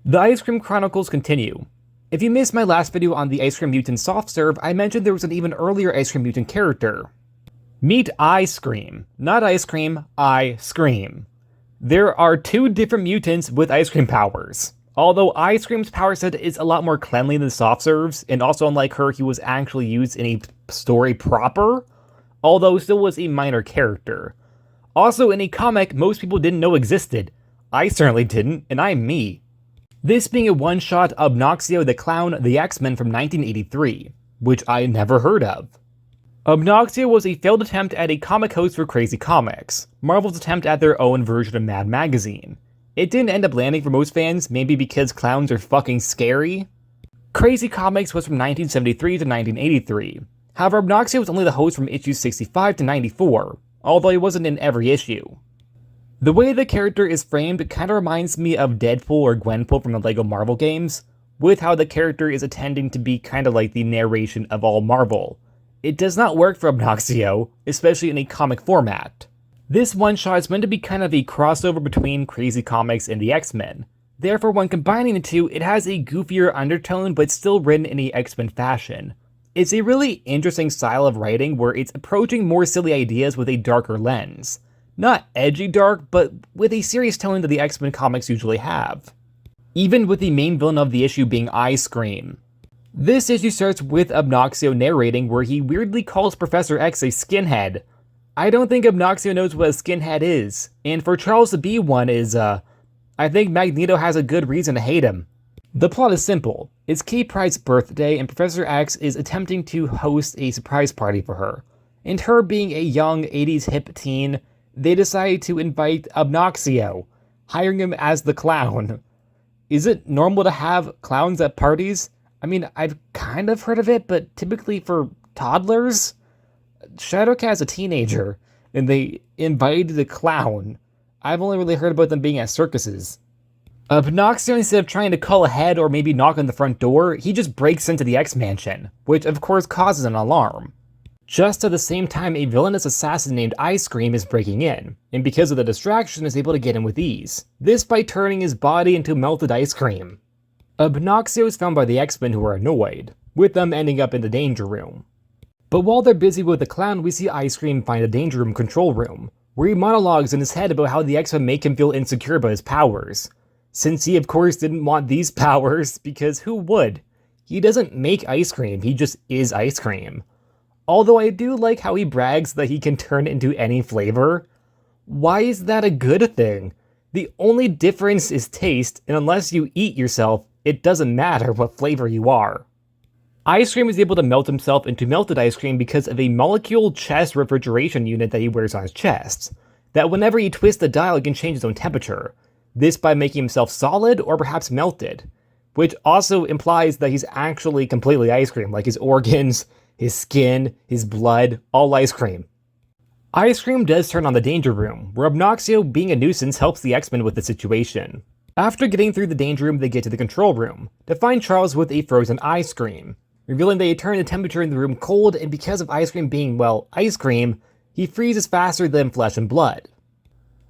The Ice Cream Chronicles continue. If you missed my last video on the Ice Cream Mutant soft serve, I mentioned there was an even earlier Ice Cream Mutant character. Meet Ice Cream. Not ice cream, I scream. There are two different mutants with ice cream powers. Although Ice Cream's power set is a lot more cleanly than soft serves, and also unlike her, he was actually used in a story proper, although still was a minor character. Also, in a comic most people didn't know existed. I certainly didn't, and I'm me. This being a one-shot Obnoxio the Clown the X-Men from 1983, which I never heard of. Obnoxio was a failed attempt at a comic host for Crazy Comics, Marvel's attempt at their own version of Mad Magazine. It didn't end up landing for most fans, maybe because clowns are fucking scary. Crazy Comics was from 1973 to 1983. However, Obnoxio was only the host from issues 65 to 94, although he wasn't in every issue. The way the character is framed kinda reminds me of Deadpool or Gwenpool from the LEGO Marvel games, with how the character is intending to be kinda like the narration of all Marvel. It does not work for Obnoxio, especially in a comic format. This one-shot is meant to be kind of a crossover between Crazy Comics and the X-Men. Therefore, when combining the two, it has a goofier undertone but still written in a X-Men fashion. It's a really interesting style of writing where it's approaching more silly ideas with a darker lens. Not edgy dark, but with a serious tone that the X-Men comics usually have. Even with the main villain of the issue being Ice Cream. This issue starts with Obnoxio narrating where he weirdly calls Professor X a skinhead. I don't think Obnoxio knows what a skinhead is, and for Charles to be one is, I think Magneto has a good reason to hate him. The plot is simple. It's Kate Pryde's birthday and Professor X is attempting to host a surprise party for her. And her being a young 80s hip teen, they decide to invite Obnoxio, hiring him as the clown. Is it normal to have clowns at parties? I mean, I've kind of heard of it, but typically for toddlers? Shadowcat's a teenager, and they invited the clown. I've only really heard about them being at circuses. Obnoxio, instead of trying to call ahead or maybe knock on the front door, he just breaks into the X-Mansion, which of course causes an alarm. Just at the same time, a villainous assassin named Ice Cream is breaking in, and because of the distraction is able to get in with ease. This by turning his body into melted ice cream. Obnoxio is found by the X-Men who are annoyed, with them ending up in the danger room. But while they're busy with the clown, we see Ice Cream find a danger room control room, where he monologues in his head about how the X-Men make him feel insecure about his powers. Since he of course didn't want these powers, because who would? He doesn't make ice cream, he just is ice cream. Although I do like how he brags that he can turn into any flavor. Why is that a good thing? The only difference is taste, and unless you eat yourself, it doesn't matter what flavor you are. Ice Cream is able to melt himself into melted ice cream because of a molecule chest refrigeration unit that he wears on his chest, that whenever he twists the dial, he can change his own temperature. This by making himself solid or perhaps melted, which also implies that he's actually completely ice cream, like his organs, his skin, his blood, all ice cream. Ice Cream does turn on the danger room, where Obnoxio, being a nuisance, helps the X-Men with the situation. After getting through the danger room, they get to the control room, to find Charles with a frozen ice cream, revealing that he turned the temperature in the room cold, and because of Ice Cream being, well, ice cream, he freezes faster than flesh and blood.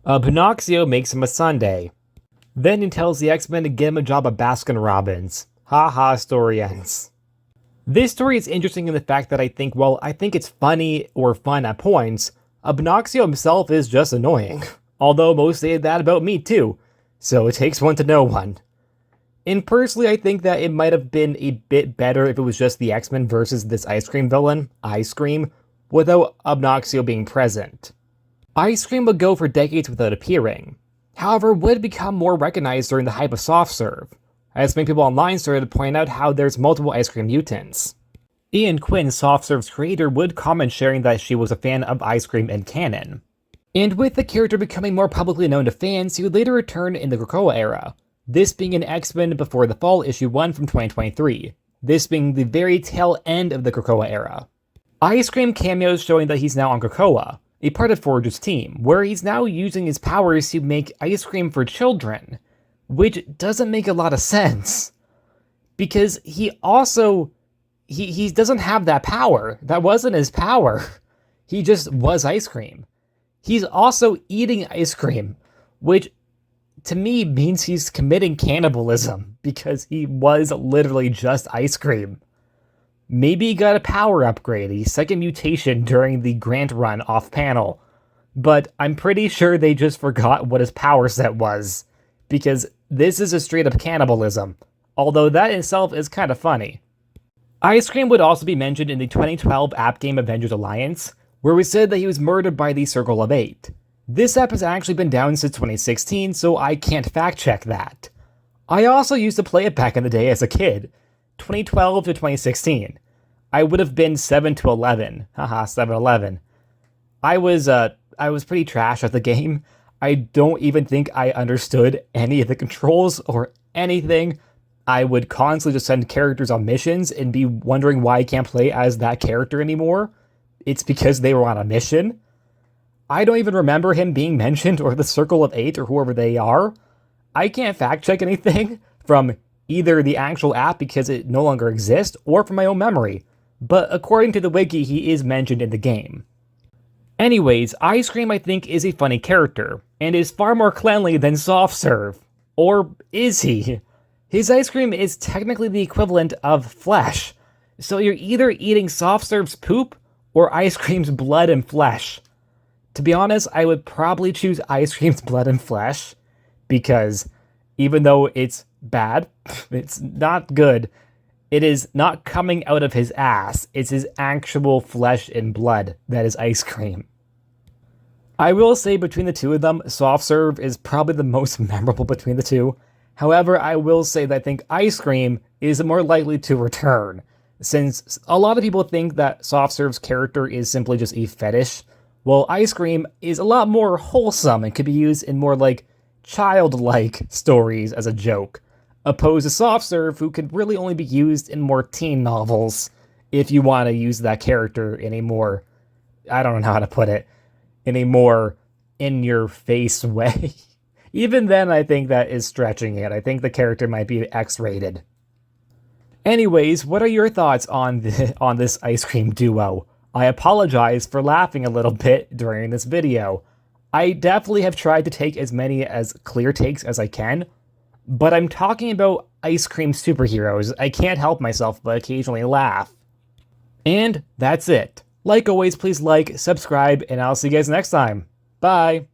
Obnoxio makes him a sundae. Then he tells the X-Men to get him a job at Baskin-Robbins. Haha, story ends. This story is interesting in the fact that I think it's funny or fun at points, Obnoxio himself is just annoying. Although most say that about me too, so it takes one to know one. And personally, I think that it might have been a bit better if it was just the X-Men versus this ice cream villain, Ice Cream, without Obnoxio being present. Ice Cream would go for decades without appearing, however would become more recognized during the hype of soft serve, as many people online started to point out how there's multiple Ice Cream mutants. Ian Quinn, soft serve's creator, would comment sharing that she was a fan of Ice Cream and canon. And with the character becoming more publicly known to fans, he would later return in the Krakoa era, this being an X-Men Before the Fall issue 1 from 2023, this being the very tail end of the Krakoa era. Ice Cream cameos showing that he's now on Krakoa, a part of Forge's team, where he's now using his powers to make ice cream for children, which doesn't make a lot of sense. Because he doesn't have that power. That wasn't his power. He just was ice cream. He's also eating ice cream, which to me means he's committing cannibalism because he was literally just ice cream. Maybe he got a power upgrade, a second mutation during the Grant run off panel, but I'm pretty sure they just forgot what his power set was, because this is a straight up cannibalism, although that itself is kind of funny. Ice Cream would also be mentioned in the 2012 app game Avengers Alliance, where we said that he was murdered by the Circle of Eight. This app has actually been down since 2016, so I can't fact check that. I also used to play it back in the day as a kid, 2012 to 2016. I would have been 7 to 11. Haha, 7-11. I was pretty trash at the game. I don't even think I understood any of the controls or anything. I would constantly just send characters on missions and be wondering why I can't play as that character anymore. It's because they were on a mission. I don't even remember him being mentioned or the Circle of Eight or whoever they are. I can't fact check anything from either the actual app because it no longer exists or from my own memory. But according to the wiki, he is mentioned in the game. Anyways, Ice Cream I think is a funny character, and is far more cleanly than Soft Serve. Or is he? His ice cream is technically the equivalent of flesh, so you're either eating Soft Serve's poop or Ice Cream's blood and flesh. To be honest, I would probably choose Ice Cream's blood and flesh, because even though it's bad, it's not good, it is not coming out of his ass, it's his actual flesh and blood that is ice cream. I will say between the two of them, Soft Serve is probably the most memorable between the two. However, I will say that I think Ice Cream is more likely to return, since a lot of people think that Soft Serve's character is simply just a fetish, while Ice Cream is a lot more wholesome and could be used in more like childlike stories as a joke, opposed to Soft Serve, who could really only be used in more teen novels if you want to use that character in a more, I don't know how to put it, in a more in-your-face way. Even then, I think that is stretching it. I think the character might be X-rated. Anyways, what are your thoughts on this ice cream duo? I apologize for laughing a little bit during this video. I definitely have tried to take as many as clear takes as I can, but I'm talking about ice cream superheroes. I can't help myself but occasionally laugh. And that's it. Like always, please like, subscribe, and I'll see you guys next time. Bye!